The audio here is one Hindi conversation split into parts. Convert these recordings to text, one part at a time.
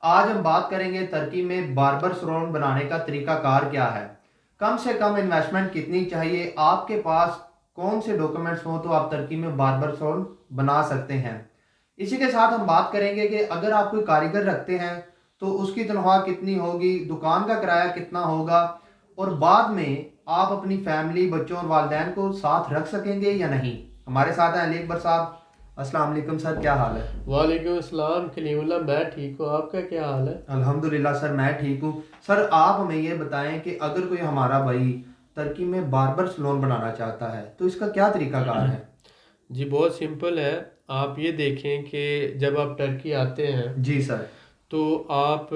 आज हम बात करेंगे तुर्की में बार्बर सैलून बनाने का तरीकाकार क्या है। कम से कम इन्वेस्टमेंट कितनी चाहिए, आपके पास कौन से डॉक्यूमेंट्स हो तो आप तुर्की में बार्बर सैलून बना सकते हैं। इसी के साथ हम बात करेंगे कि अगर आप कोई कारीगर रखते हैं तो उसकी तनख्वाह कितनी होगी, दुकान का किराया कितना होगा, और बाद में आप अपनी फैमिली, बच्चों और वालदैन को साथ रख सकेंगे या नहीं। हमारे साथ हैं अली अकबर साहब। अस्सलाम वालेकुम सर, क्या हाल है? वालेकुम अस्सलाम कलीमुल्लाह। मैं ठीक हूँ, आपका क्या हाल है? अल्हम्दुलिल्लाह सर, मैं ठीक हूँ। सर आप हमें ये बताएं कि अगर कोई हमारा भाई तुर्की में बार्बर सैलून बनाना चाहता है तो इसका क्या तरीकाकार है? जी बहुत सिंपल है। आप ये देखें कि जब आप टर्की आते हैं जी सर। तो आप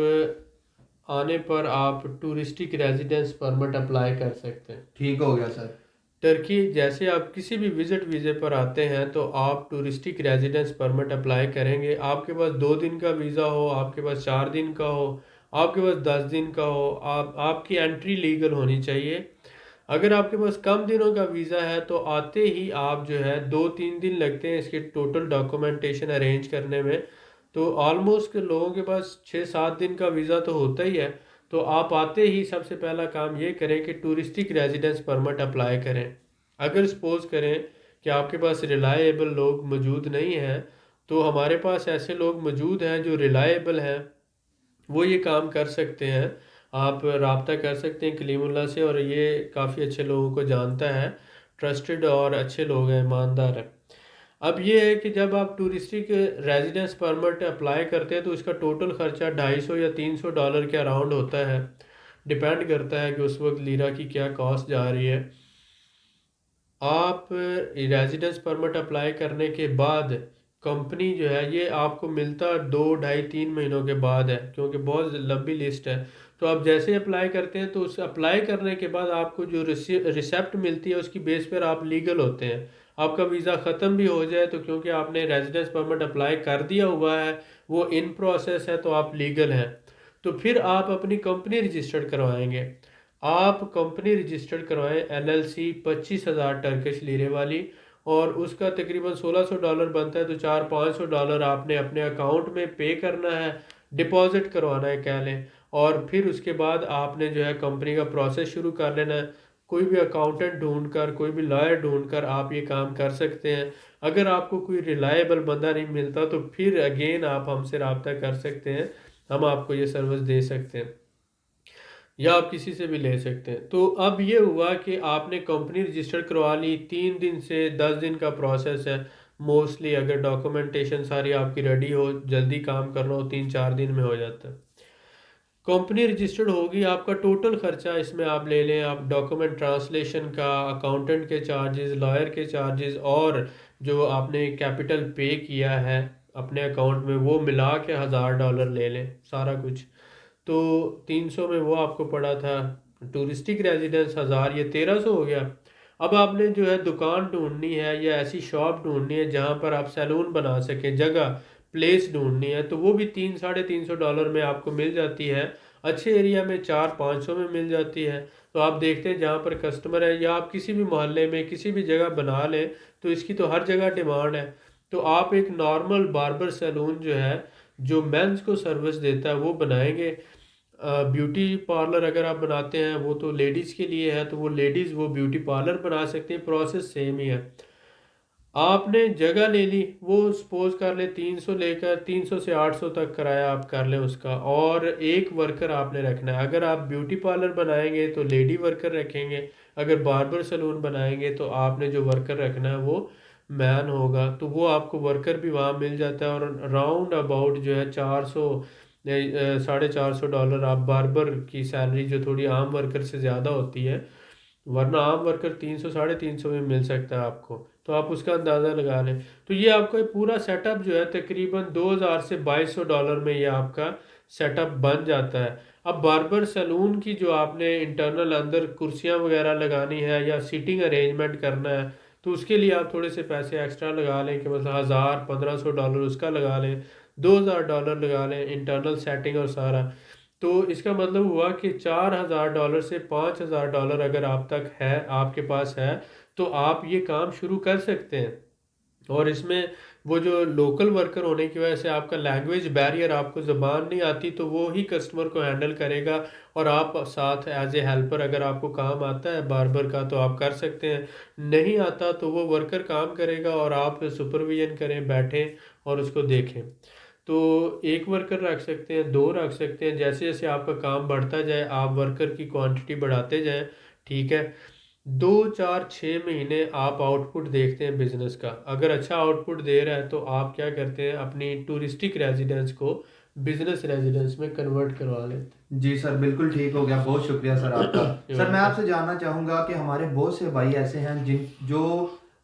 आने पर आप टूरिस्टिक रेजिडेंस परमिट अप्लाई कर सकते हैं। ठीक हो गया सर। टर्की जैसे आप किसी भी विजिट वीज़े पर आते हैं तो आप टूरिस्टिक रेजिडेंस परमिट अप्लाई करेंगे। आपके पास 2 दिन का वीज़ा हो, आपके पास 4 दिन का हो, आपके पास 10 दिन का हो, आपकी एंट्री लीगल होनी चाहिए। अगर आपके पास कम दिनों का वीज़ा है तो आते ही आप जो है 2-3 दिन लगते हैं इसके टोटल डॉक्यूमेंटेशन अरेंज करने में। तो ऑलमोस्ट लोगों के पास 6-7 दिन का वीज़ा तो होता ही है। तो आप आते ही सबसे पहला काम ये करें कि टूरिस्टिक रेजिडेंस परमिट अप्लाई करें। अगर सपोज़ करें कि आपके पास रिलायबल लोग मौजूद नहीं हैं, तो हमारे पास ऐसे लोग मौजूद हैं जो रिलायबल हैं, वो ये काम कर सकते हैं। आप राब्ता कर सकते हैं कलीमुल्लाह से, और ये काफ़ी अच्छे लोगों को जानता है, ट्रस्टेड और अच्छे लोग हैं, ईमानदार हैं। अब ये है कि जब आप टूरिस्टिक रेजिडेंस परमिट अप्लाई करते हैं तो इसका टोटल खर्चा 250 या $300 के अराउंड होता है। डिपेंड करता है कि उस वक्त लीरा की क्या कॉस्ट जा रही है। आप रेजिडेंस परमिट अप्लाई करने के बाद कंपनी जो है ये आपको मिलता 2, ढाई, 3 महीनों के बाद है, क्योंकि बहुत लंबी लिस्ट है। तो आप जैसे ही अप्लाई करते हैं तो उस अप्लाई करने के बाद आपको जो रिसेप्ट मिलती है उसकी बेस पर आप लीगल होते हैं। आपका वीज़ा ख़त्म भी हो जाए तो क्योंकि आपने रेजिडेंस परमिट अप्लाई कर दिया हुआ है, वो इन प्रोसेस है, तो आप लीगल हैं। तो फिर आप अपनी कंपनी रजिस्टर्ड करवाएंगे। आप कंपनी रजिस्टर्ड करवाएं एलएलसी 25,000 टर्किश लीरे वाली, और उसका तकरीबन $1,600 बनता है। तो 400-500 आपने अपने अकाउंट में पे करना है, डिपॉजिट करवाना है कह लें। और फिर उसके बाद आपने जो है कंपनी का प्रोसेस शुरू कर लेना है। कोई भी अकाउंटेंट ढूंढ कर, कोई भी लॉयर ढूंढ कर आप ये काम कर सकते हैं। अगर आपको कोई रिलायबल बंदा नहीं मिलता तो फिर अगेन आप हमसे रब्ता कर सकते हैं, हम आपको ये सर्विस दे सकते हैं, या आप किसी से भी ले सकते हैं। तो अब ये हुआ कि आपने कंपनी रजिस्टर करवा ली, 3 दिन से 10 दिन का प्रोसेस है मोस्टली। अगर डॉक्यूमेंटेशन सारी आपकी रेडी हो, जल्दी काम करना हो, 3-4 दिन में हो जाता है। कंपनी रजिस्टर्ड होगी, आपका टोटल खर्चा इसमें आप ले लें, आप डॉक्यूमेंट ट्रांसलेशन का, अकाउंटेंट के चार्जेस, लॉयर के चार्जेस, और जो आपने कैपिटल पे किया है अपने अकाउंट में वो मिला के $1,000 ले लें सारा कुछ। तो 300 में वो आपको पड़ा था। टूरिस्टिक रेजिडेंस 1,000, ये 1,300 हो गया। अब आपने जो है दुकान ढूंढनी है या ऐसी शॉप ढूंढनी है जहाँ पर आप सैलून बना सकें, जगह, प्लेस ढूंढनी है, तो वो भी 300-350 में आपको मिल जाती है। अच्छे एरिया में 400-500 में मिल जाती है। तो आप देखते हैं जहाँ पर कस्टमर है, या आप किसी भी मोहल्ले में किसी भी जगह बना लें तो इसकी तो हर जगह डिमांड है। तो आप एक नॉर्मल बार्बर सैलून जो है, जो मेंस को सर्विस देता है, वो बनाएंगे। ब्यूटी पार्लर अगर आप बनाते हैं वो तो लेडीज़ के लिए है, तो वो लेडीज़ वो ब्यूटी पार्लर बना सकते हैं, प्रोसेस सेम ही है। आपने जगह ले ली, वो सपोज कर ले 300 लेकर 300 से 800 तक किराया आप कर लें उसका, और एक वर्कर आपने रखना है। अगर आप ब्यूटी पार्लर बनाएंगे तो लेडी वर्कर रखेंगे, अगर बार्बर सैलून बनाएंगे तो आपने जो वर्कर रखना है वो मैन होगा। तो वो आपको वर्कर भी वहाँ मिल जाता है, और राउंड अबाउट जो है 400, $450 आप बार्बर की सैलरी जो थोड़ी आम वर्कर से ज़्यादा होती है, वरना आम वर्कर 300-350 में मिल सकता है आपको। तो आप उसका अंदाज़ा लगा लें। तो ये आपका ये पूरा सेटअप जो है तकरीबन 2,000 से $2,200 में ये आपका सेटअप बन जाता है। अब बार्बर सैलून की जो आपने इंटरनल अंदर कुर्सियाँ वगैरह लगानी है या सीटिंग अरेंजमेंट करना है, तो उसके लिए आप थोड़े से पैसे एक्स्ट्रा लगा लें, कि मतलब 1,000-1,500 डॉलर उसका लगा लें, $2,000 लगा लें इंटरनल सेटिंग और सारा। तो इसका मतलब हुआ कि $4,000 से $5,000 अगर आप तक है, आपके पास है, तो आप ये काम शुरू कर सकते हैं। और इसमें वो जो लोकल वर्कर होने की वजह से आपका लैंग्वेज बैरियर, आपको ज़बान नहीं आती, तो वो ही कस्टमर को हैंडल करेगा। और आप साथ एज ए हेल्पर, अगर आपको काम आता है बार्बर का तो आप कर सकते हैं, नहीं आता तो वो वर्कर काम करेगा और आप सुपरविजन करें, बैठें और उसको देखें। तो एक वर्कर रख सकते हैं, दो रख सकते हैं, जैसे जैसे आपका काम बढ़ता जाए आप वर्कर की क्वांटिटी बढ़ाते जाएं। ठीक है। 2 4 6 महीने आप आउटपुट देखते हैं बिजनेस का, अगर अच्छा आउटपुट दे रहा है तो आप क्या करते हैं, अपनी टूरिस्टिक रेजिडेंस को बिजनेस रेजिडेंस में कन्वर्ट करवा लेते जी सर, बिल्कुल ठीक हो गया, बहुत शुक्रिया सर आपका। हैं। सर मैं वेलकम। आपसे जानना चाहूँगा कि हमारे बहुत से भाई ऐसे हैं जिन जो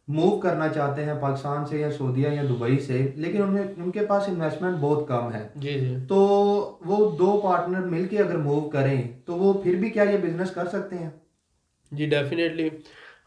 मूव करना चाहते हैं पाकिस्तान से या सऊदीया या दुबई से, लेकिन उन्हें उनके पास इन्वेस्टमेंट बहुत कम है। जी जी। तो वो दो पार्टनर मिलके अगर मूव करें तो वो फिर भी क्या ये बिजनेस कर सकते हैं? जी डेफिनेटली।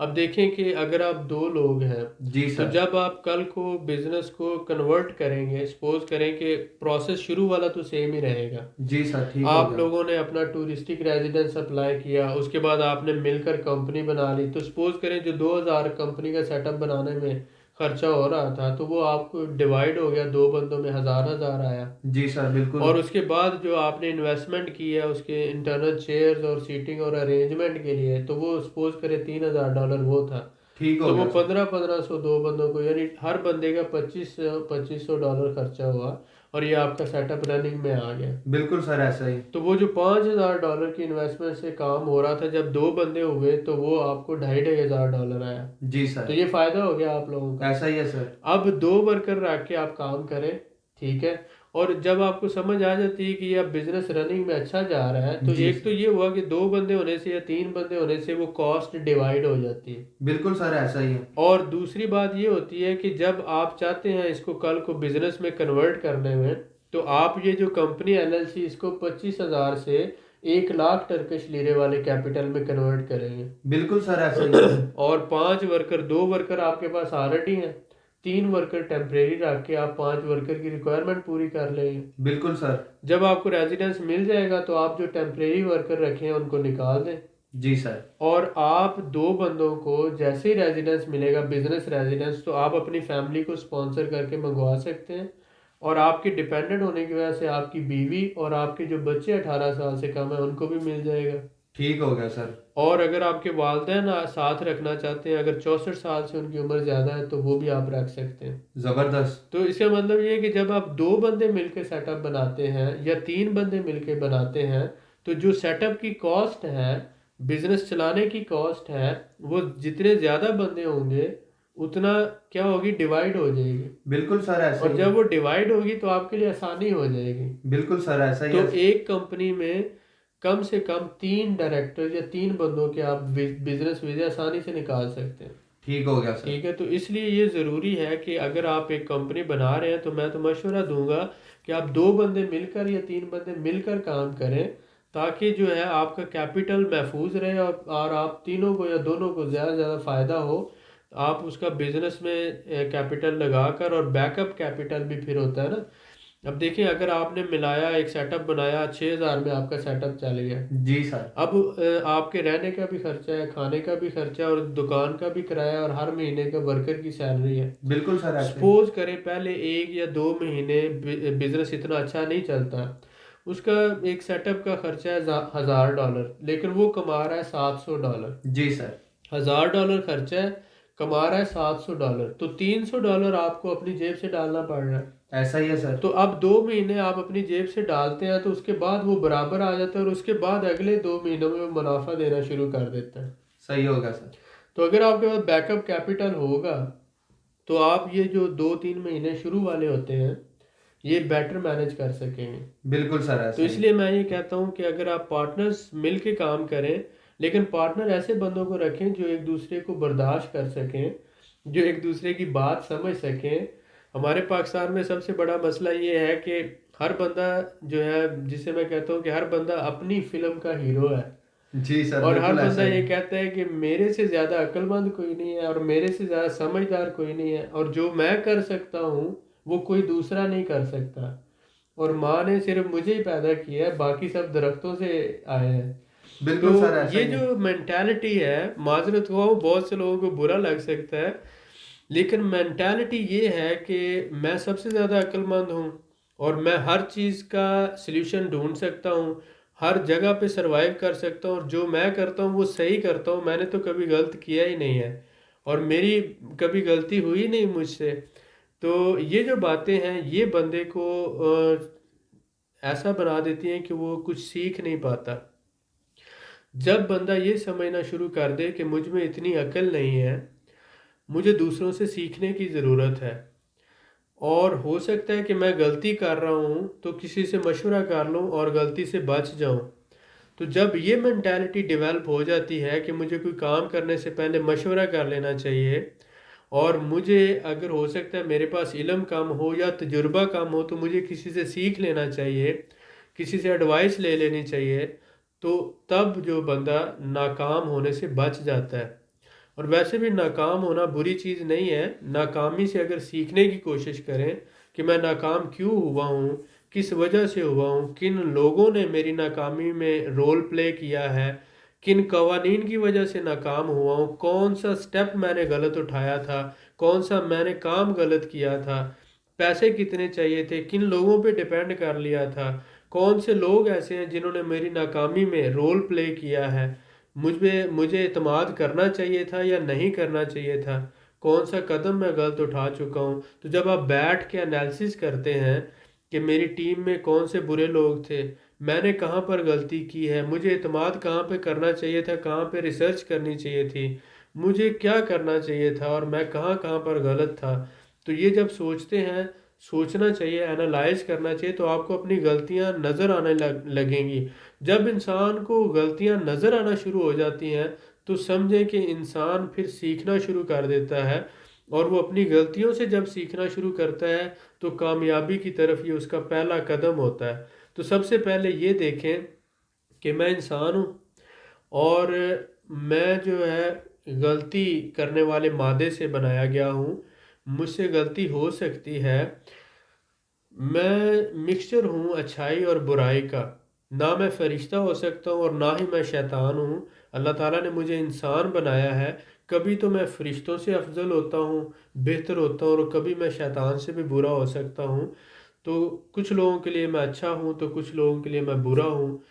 अब देखें कि अगर आप दो लोग हैं, जी तो सर। जब आप कल को बिजनेस को कन्वर्ट करेंगे, सपोज करें कि प्रोसेस शुरू वाला तो सेम ही रहेगा। जी सर, ठीक हो आप गया। लोगों ने अपना टूरिस्टिक रेजिडेंस अप्लाई किया, उसके बाद आपने मिलकर कंपनी बना ली, तो सपोज करें जो 2000 कंपनी का सेटअप बनाने में खर्चा हो रहा था, तो वो आपको डिवाइड हो गया, दो बंदों में 1000 1000 आया। जी सर, बिल्कुल। और उसके बाद जो आपने इन्वेस्टमेंट की है उसके इंटरनल चेयर्स और सीटिंग और अरेंजमेंट के लिए, तो वो सपोज करें $3000 वो था। ठीक हो तो वो गया सर। 1500 दो बंदों को, यानी हर बंदे का $2500 खर्चा हुआ, और ये आपका सेटअप रनिंग में आ गया। बिल्कुल सर, ऐसा ही। तो वो जो $5000 की इन्वेस्टमेंट से काम हो रहा था, जब दो बंदे हुए तो वो आपको 2500 आया। जी तो सर, ये फायदा हो गया आप लोगों का। ऐसा ही है सर। अब दो वर्कर रख के आप काम करें। ठीक है। और जब आपको समझ आ जाती है कि ये अब बिजनेस रनिंग में अच्छा जा रहा है, तो जी एक तो सर, ये हुआ कि दो बंदे होने से या तीन बंदे होने से वो कॉस्ट डिवाइड हो जाती है। बिल्कुल सर, ऐसा ही है। और दूसरी बात ये होती है कि जब आप चाहते हैं इसको कल को बिजनेस में कन्वर्ट करने में, तो आप ये जो कंपनी एलएलसी इसको 25,000 से 1 लाख टर्किश लीरे वाले कैपिटल में कन्वर्ट करेंगे। बिल्कुल सर, ऐसा ही है। और 5 वर्कर, दो वर्कर आपके पास ऑलरेडी हैं, 3 वर्कर टेम्परेरी रख के आप 5 वर्कर की रिक्वायरमेंट पूरी कर लेंगे। बिल्कुल सर। जब आपको रेजिडेंस मिल जाएगा तो आप जो टेम्परेरी वर्कर रखे हैं उनको निकाल दें। जी सर। और आप दो बंदों को जैसे ही रेजिडेंस मिलेगा, बिजनेस रेजिडेंस, तो आप अपनी फैमिली को स्पॉन्सर करके मंगवा सकते हैं। और आपके डिपेंडेंट होने की वजह से आपकी बीवी और आपके जो बच्चे 18 साल से कम है उनको भी मिल जाएगा। ठीक हो गया सर। और अगर आपके वालदेन साथ रखना चाहते हैं, अगर 64 साल से उनकी उम्र ज़्यादा है, तो वो भी आप रख सकते हैं। जबरदस्त। तो इसका मतलब ये है कि जब आप दो बंदे मिलकर सेटअप बनाते हैं या तीन बंदे मिलकर बनाते हैं, तो जो सेटअप की कॉस्ट है, बिजनेस चलाने की कॉस्ट है, वो जितने ज़्यादा बंदे होंगे उतना क्या होगी, डिवाइड हो जाएगी। बिल्कुल सर, ऐसा और ही जब है। वो डिवाइड होगी तो आपके लिए आसानी हो जाएगी। बिल्कुल सर, ऐसा ही तो है। एक कंपनी में कम से कम 3 डायरेक्टर या 3 बंदों के आप बिजनेस वीजे आसानी से निकाल सकते हैं। ठीक हो गया सर। ठीक है। तो इसलिए ये ज़रूरी है कि अगर आप एक कंपनी बना रहे हैं, तो मैं तो मशवरा दूंगा कि आप दो बंदे मिलकर या तीन बंदे मिलकर काम करें, ताकि जो है आपका कैपिटल महफूज रहे, और आप तीनों को या दोनों को ज़्यादा से ज़्यादा फ़ायदा हो। आप उसका बिजनेस में कैपिटल लगाकर, और बैकअप कैपिटल भी फिर होता है ना। अब देखिए, अगर आपने मिलाया, एक सेटअप बनाया, 6000 में आपका सेटअप चल गया। जी सर। अब आपके रहने का भी खर्चा है, खाने का भी खर्चा है, और दुकान का भी किराया, और हर महीने का वर्कर की सैलरी है। बिल्कुल सर, ऐसा ही। सपोज करें पहले 1 या 2 महीने बिजनेस इतना अच्छा नहीं चलता, उसका एक सेटअप का खर्चा है $1000, लेकिन वो कमा रहा है $700। जी सर। $1000 खर्चा है, कमा रहा है $700, तो $300 आपको अपनी जेब से डालना पड़ रहा है। ऐसा ही है सर। तो अब 2 महीने आप अपनी जेब से डालते हैं, तो उसके बाद वो बराबर आ जाता है, और उसके बाद अगले 2 महीनों में वो मुनाफा देना शुरू कर देता है। सही हो गया सर। तो अगर आपके पास बैकअप कैपिटल होगा, तो आप ये जो 2 3 महीने शुरू वाले होते हैं, ये बेटर मैनेज कर सकेंगे। बिल्कुल सर, तो ऐसा ही। इसलिए मैं ये कहता हूँ कि अगर आप पार्टनर्स मिल के काम करें, लेकिन पार्टनर ऐसे बंदों को रखें जो एक दूसरे को बर्दाश्त कर सकें, जो एक दूसरे की बात समझ सकें। हमारे पाकिस्तान में सबसे बड़ा मसला ये है कि हर बंदा जो है, जिसे मैं कहता हूँ कि हर बंदा अपनी फिल्म का हीरो है। जी सर, और हर बिल्कुल बंदा ऐसा ही। ये कहता है कि मेरे से ज़्यादा अक्लमंद कोई नहीं है, और मेरे से ज़्यादा समझदार कोई नहीं है, और जो मैं कर सकता हूँ वो कोई दूसरा नहीं कर सकता। और माँ ने सिर्फ मुझे ही पैदा किया है, बाकी सब दरख्तों से आए हैं। बिल्कुल सर, तो ऐसा ये ही है। जो मेंटालिटी है, माजरत हुआ, बहुत से लोगों को बुरा लग सकता है, लेकिन मेंटालिटी ये है कि मैं सबसे ज़्यादा अक्लमंद हूँ और मैं हर चीज़ का सल्यूशन ढूंढ सकता हूँ, हर जगह पे सरवाइव कर सकता हूँ और जो मैं करता हूँ वो सही करता हूँ, मैंने तो कभी गलत किया ही नहीं है और मेरी कभी गलती हुई नहीं मुझसे। तो ये जो बातें हैं ये बंदे को ऐसा बना देती हैं कि वो कुछ सीख नहीं पाता। जब बंदा ये समझना शुरू कर दे कि मुझ में इतनी अकल नहीं है, मुझे दूसरों से सीखने की ज़रूरत है और हो सकता है कि मैं गलती कर रहा हूँ तो किसी से मशवरा कर लूँ और गलती से बच जाऊँ। तो जब ये मेंटालिटी डेवलप हो जाती है कि मुझे कोई काम करने से पहले मशवरा कर लेना चाहिए और मुझे अगर हो सकता है मेरे पास इल्म कम हो या तजुर्बा कम हो तो मुझे किसी से सीख लेना चाहिए, किसी से एडवाइस ले लेनी चाहिए, तो तब जो बंदा नाकाम होने से बच जाता है। और वैसे भी नाकाम होना बुरी चीज़ नहीं है। नाकामी से अगर सीखने की कोशिश करें कि मैं नाकाम क्यों हुआ हूँ, किस वजह से हुआ हूँ, किन लोगों ने मेरी नाकामी में रोल प्ले किया है, किन कवानीन की वजह से नाकाम हुआ हूँ, कौन सा स्टेप मैंने गलत उठाया था, कौन सा मैंने काम गलत किया था, पैसे कितने चाहिए थे, किन लोगों पे डिपेंड कर लिया था, कौन से लोग ऐसे हैं जिन्होंने मेरी नाकामी में रोल प्ले किया है, मुझे इत्मीद करना चाहिए था या नहीं करना चाहिए था, कौन सा कदम मैं गलत उठा चुका हूँ। तो जब आप बैठ के एनालिसिस करते हैं कि मेरी टीम में कौन से बुरे लोग थे, मैंने कहाँ पर गलती की है, मुझे इत्मीद कहाँ पे करना चाहिए था, कहाँ पे रिसर्च करनी चाहिए थी, मुझे क्या करना चाहिए था और मैं कहाँ कहाँ पर गलत था। तो ये जब सोचते हैं, सोचना चाहिए, एनालाइज करना चाहिए, तो आपको अपनी गलतियाँ नज़र आने लगेंगी। जब इंसान को गलतियाँ नज़र आना शुरू हो जाती हैं तो समझें कि इंसान फिर सीखना शुरू कर देता है और वो अपनी गलतियों से जब सीखना शुरू करता है तो कामयाबी की तरफ ये उसका पहला कदम होता है। तो सबसे पहले ये देखें कि मैं इंसान हूँ और मैं जो है गलती करने वाले मादे से बनाया गया हूँ, मुझसे गलती हो सकती है। मैं मिक्सचर हूँ अच्छाई और बुराई का, ना मैं फरिश्ता हो सकता हूँ और ना ही मैं शैतान हूँ। अल्लाह ताला ने मुझे इंसान बनाया है, कभी तो मैं फरिश्तों से अफजल होता हूँ, बेहतर होता हूँ और कभी मैं शैतान से भी बुरा हो सकता हूँ। तो कुछ लोगों के लिए मैं अच्छा हूँ तो कुछ लोगों के लिए मैं बुरा हूँ,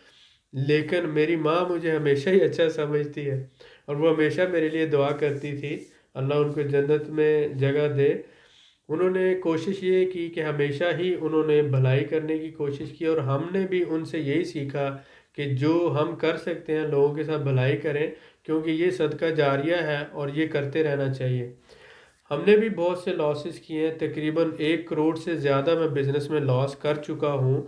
लेकिन मेरी माँ मुझे हमेशा ही अच्छा समझती है और वो हमेशा मेरे लिए दुआ करती थी, अल्लाह उनको जन्नत में जगह दे। उन्होंने कोशिश ये की कि हमेशा ही उन्होंने भलाई करने की कोशिश की और हमने भी उनसे यही सीखा कि जो हम कर सकते हैं लोगों के साथ भलाई करें, क्योंकि ये सदका जारिया है और ये करते रहना चाहिए। हमने भी बहुत से लॉसेस किए हैं, तकरीबन 1 करोड़ से ज़्यादा मैं बिज़नेस में लॉस कर चुका हूँ,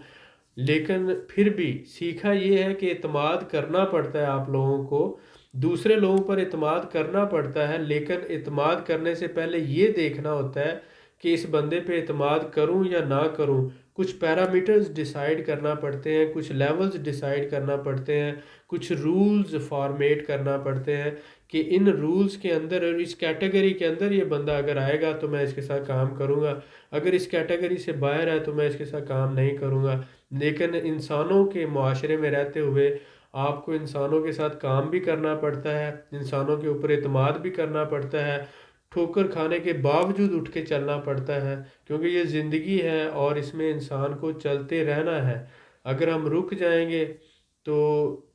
लेकिन फिर भी सीखा ये है कि इत्मीद करना पड़ता है आप लोगों को, दूसरे लोगों पर इत्मीद करना पड़ता है, लेकिन इत्मीद करने से पहले ये देखना होता है कि इस बंदे पे इत्मीद करूं या ना करूं। कुछ पैरामीटर्स डिसाइड करना पड़ते हैं, कुछ लेवल्स डिसाइड करना पड़ते हैं, कुछ रूल्स फॉर्मेट करना पड़ते हैं कि इन रूल्स के अंदर और इस कैटेगरी के अंदर ये बंदा अगर आएगा तो मैं इसके साथ काम करूँगा, अगर इस कैटेगरी से बाहर है तो मैं इसके साथ काम नहीं करूँगा। लेकिन इंसानों के मुआशरे में रहते हुए आपको इंसानों के साथ काम भी करना पड़ता है, इंसानों के ऊपर इत्मीद भी करना पड़ता है, ठोकर खाने के बावजूद उठ के चलना पड़ता है, क्योंकि ये ज़िंदगी है और इसमें इंसान को चलते रहना है। अगर हम रुक जाएंगे तो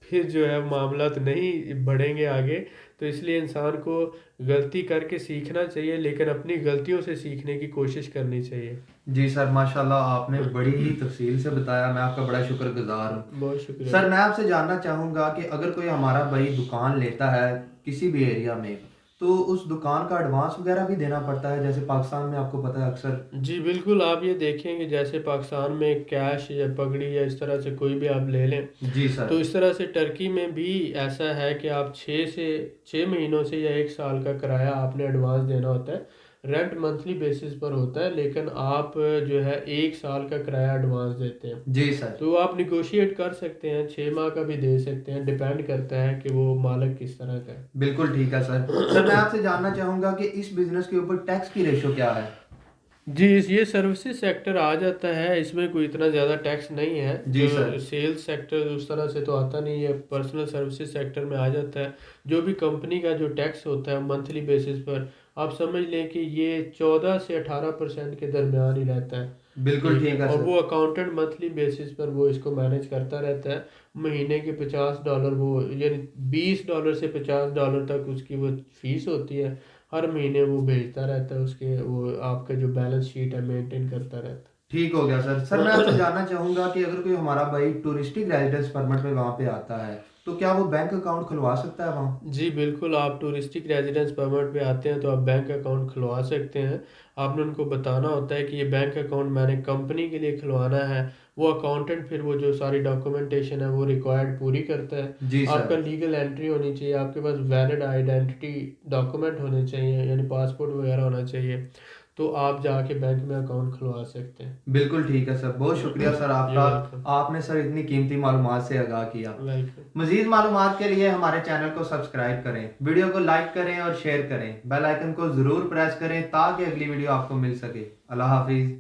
फिर जो है मामलात नहीं बढ़ेंगे आगे। तो इसलिए इंसान को गलती करके सीखना चाहिए, लेकिन अपनी गलतियों से सीखने की कोशिश करनी चाहिए। जी सर, माशाल्लाह आपने बड़ी ही तफसील से बताया, मैं आपका बड़ा शुक्रगुजार हूँ। बहुत शुक्रिया। सर मैं आपसे जानना चाहूँगा कि अगर कोई हमारा भाई दुकान लेता है किसी भी एरिया में, तो उस दुकान का एडवांस वगैरह भी देना पड़ता है, जैसे पाकिस्तान में आपको पता है अक्सर। जी बिल्कुल, आप ये देखेंगे जैसे पाकिस्तान में कैश या पगड़ी या इस तरह से कोई भी आप ले लें, जी सर। तो इस तरह से टर्की में भी ऐसा है कि आप 6 महीनों से या 1 साल का किराया आपने एडवांस देना होता है। रेंट मंथली बेसिस पर होता है, लेकिन आप जो है 1 साल का किराया एडवांस देते हैं। जी सर। तो आप निगोशिएट कर सकते हैं, 6 माह का भी दे सकते हैं, डिपेंड करता है कि वो मालिक किस तरह का बिल्कुल ठीक है सर। सर मैं आपसे जानना चाहूँगा कि इस बिज़नेस के ऊपर टैक्स की रेशो क्या है? जी। ये सर्विसेज सेक्टर आ जाता है, इसमें कोई इतना ज़्यादा टैक्स नहीं है। जी जो सर। सेल्स सेक्टर उस तरह से तो आता नहीं है, पर्सनल सर्विसेज सेक्टर में आ जाता है। जो भी कंपनी का जो टैक्स होता है मंथली बेसिस पर आप समझ लें कि ये 14 से 18% के दरमियान ही रहता है। बिल्कुल ठीक है, ठीक है और सर। वो अकाउंटेंट मंथली बेसिस पर वो इसको मैनेज करता रहता है। महीने के $50 वो, यानी $20 से $50 तक उसकी वो फीस होती है। हर महीने वो भेजता रहता है, उसके वो आपका जो बैलेंस शीट है मेंटेन करता रहता ठीक हो गया सर। सर मैं आपसे है। जानना चाहूंगा कि अगर कोई हमारा भाई टूरिस्टिक रेजिडेंस परमिट में वहाँ पे आता है तो क्या वो बैंक अकाउंट खुलवा सकता है वहाँ? जी बिल्कुल, आप टूरिस्टिक रेजिडेंस परमिट पे आते हैं तो आप बैंक अकाउंट खुलवा सकते हैं। आपने उनको बताना होता है कि ये बैंक अकाउंट मैंने कंपनी के लिए खुलवाना है। वो अकाउंटेंट फिर वो जो सारी डॉक्यूमेंटेशन है वो रिक्वायर्ड पूरी करता है। जी आपका सर। लीगल एंट्री होनी चाहिए, आपके पास वैलिड आइडेंटिटी डॉक्यूमेंट होने चाहिए, यानी पासपोर्ट वगैरह होना चाहिए। तो आप जाके बैंक में अकाउंट खुलवा सकते हैं। बिल्कुल ठीक है सर, बहुत शुक्रिया सर यू आपका। वेलकम। आपने सर इतनी कीमती मालूमात से आगाह किया। वेलकम। मजीद मालूमात के लिए हमारे चैनल को सब्सक्राइब करें, वीडियो को लाइक करें और शेयर करें, बेल आइकन को ज़रूर प्रेस करें ताकि अगली वीडियो आपको मिल सके। अल्लाह हाफिज़।